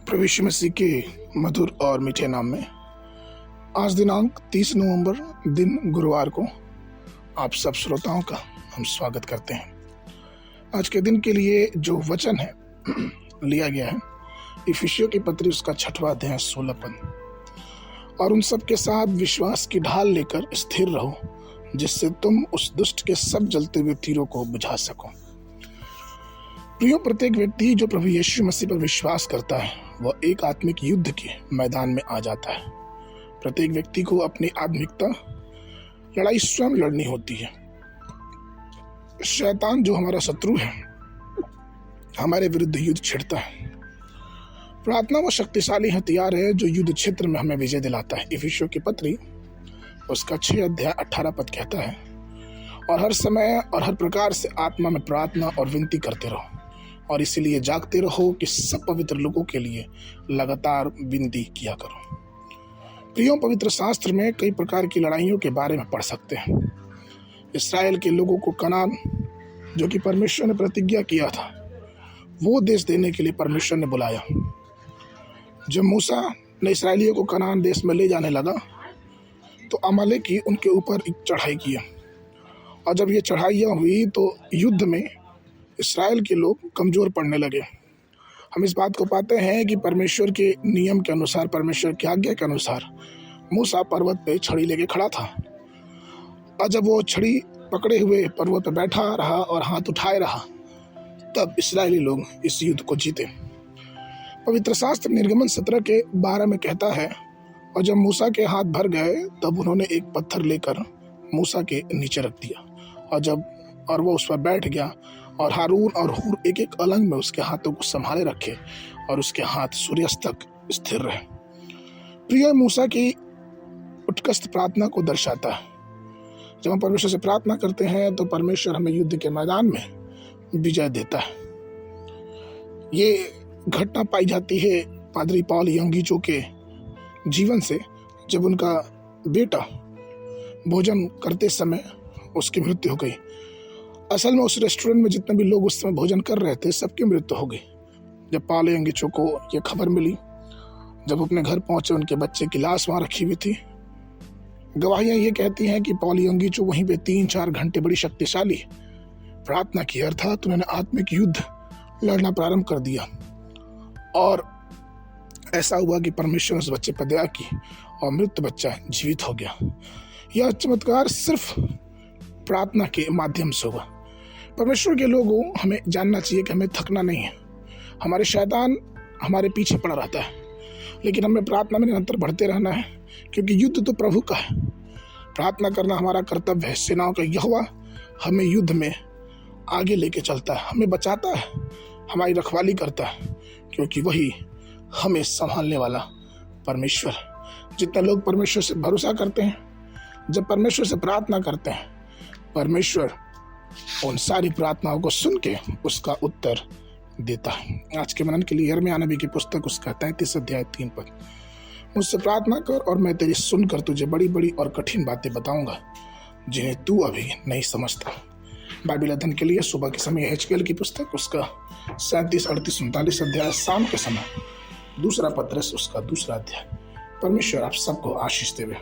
प्रभु यीशु मसीह के मधुर और मीठे नाम में आज दिनांक 30 नवंबर दिन गुरुवार को आप सब श्रोताओं का हम स्वागत करते हैं। आज के दिन के लिए जो वचन है लिया गया है इफिसियों की पत्री उसका 6वां अध्याय 16 पद, और उन सब के साथ विश्वास की ढाल लेकर स्थिर रहो जिससे तुम उस दुष्ट के सब जलते हुए तीरों को बुझा सको। प्रियो, प्रत्येक व्यक्ति जो प्रभु यीशु मसीह पर विश्वास करता है वह एक आत्मिक युद्ध के मैदान में आ जाता है। प्रत्येक व्यक्ति को अपनी आत्मिकता लड़ाई स्वयं लड़नी होती है। शैतान जो हमारा शत्रु है हमारे विरुद्ध युद्ध छिड़ता है। प्रार्थना वो शक्तिशाली हथियार है जो युद्ध क्षेत्र में हमें विजय दिलाता है। इफिसियों की पत्री उसका 6 अध्याय 18 पद कहता है, और हर समय और हर प्रकार से आत्मा में प्रार्थना और विनती करते रहो और इसीलिए जागते रहो कि सब पवित्र लोगों के लिए लगातार विनती किया करो। प्रियो, पवित्र शास्त्र में कई प्रकार की लड़ाइयों के बारे में पढ़ सकते हैं। इस्राएल के लोगों को कनान जो कि परमेश्वर ने प्रतिज्ञा किया था वो देश देने के लिए परमेश्वर ने बुलाया। जब मूसा ने इसराइलियों को कनान देश में ले जाने लगा तो अमालेकी उनके ऊपर एक चढ़ाई किया, और जब ये चढ़ाइयाँ हुई तो युद्ध में इस्राएल के लोग कमज़ोर पड़ने लगे। हम इस बात को पाते हैं कि परमेश्वर के नियम के अनुसार, परमेश्वर की आज्ञा के अनुसार मूसा पर्वत पे छड़ी लेके खड़ा था, और जब वो छड़ी पकड़े हुए पर्वत पे बैठा रहा और हाथ उठाए रहा तब इस्राएली लोग इस युद्ध को जीते। पवित्र शास्त्र निर्गमन 17 के 12 में कहता है, और जब मूसा के हाथ भर गए तब उन्होंने एक पत्थर लेकर मूसा के नीचे रख दिया, और वो उस पर बैठ गया, और हारून और हूर एक एक अलंग में उसके हाथों को संभाले रखे और उसके हाथ सूर्यास्त तक स्थिर रहे। प्रिय, मूसा की उत्कृष्ट प्रार्थना को दर्शाता है। जब हम परमेश्वर से प्रार्थना करते हैं तो परमेश्वर हमें युद्ध के मैदान में विजय देता है। ये घटना पाई जाती है पादरी पॉल यंगीचो के जीवन से, जब उनका बेटा भोजन करते समय उसकी मृत्यु हो गई। असल में उस रेस्टोरेंट में जितने भी लोग उस समय भोजन कर रहे थे सबकी मृत्यु हो गई। जब पॉल यंगीचो को यह खबर मिली, जब अपने घर पहुंचे उनके बच्चे की लाश वहां रखी हुई थी। गवाहियां ये कहती हैं कि पॉल यंगीचो वहीं पे 3-4 घंटे बड़ी शक्तिशाली प्रार्थना की, अर्थात उन्होंने आत्मिक युद्ध लड़ना प्रारंभ कर दिया, और ऐसा हुआ कि परमेश्वर ने उस बच्चे पर दया की और मृत बच्चा जीवित हो गया। यह चमत्कार सिर्फ प्रार्थना के माध्यम से हुआ। परमेश्वर के लोगों, हमें जानना चाहिए कि हमें थकना नहीं है। हमारे शैतान हमारे पीछे पड़ा रहता है, लेकिन हमें प्रार्थना में निरंतर बढ़ते रहना है, क्योंकि युद्ध तो प्रभु का है। प्रार्थना करना हमारा कर्तव्य है। सेनाओं का यहोवा हमें युद्ध में आगे लेके चलता है, हमें बचाता है, हमारी रखवाली करता है, क्योंकि वही हमें संभालने वाला परमेश्वर है। जितने लोग परमेश्वर से भरोसा करते हैं, जब परमेश्वर से प्रार्थना करते हैं, परमेश्वर उन सारी प्रार्थनाओं को सुन के उसका उत्तर देता है। आज के मनन के लिए यिर्मयाह नबी की पुस्तक उसका 33 अध्याय 3 पद, मुझसे प्रार्थना कर और मैं तेरी सुनकर तुझे बड़ी बड़ी और कठिन बातें बताऊंगा जिन्हें तू अभी नहीं समझता। बाइबल अध्ययन के लिए सुबह के समय एचकेएल की पुस्तक उसका 37, 38, 39 अध्याय, शाम के समय 2 पत्रस उसका 2 अध्याय। परमेश्वर आप सबको आशीष देवे।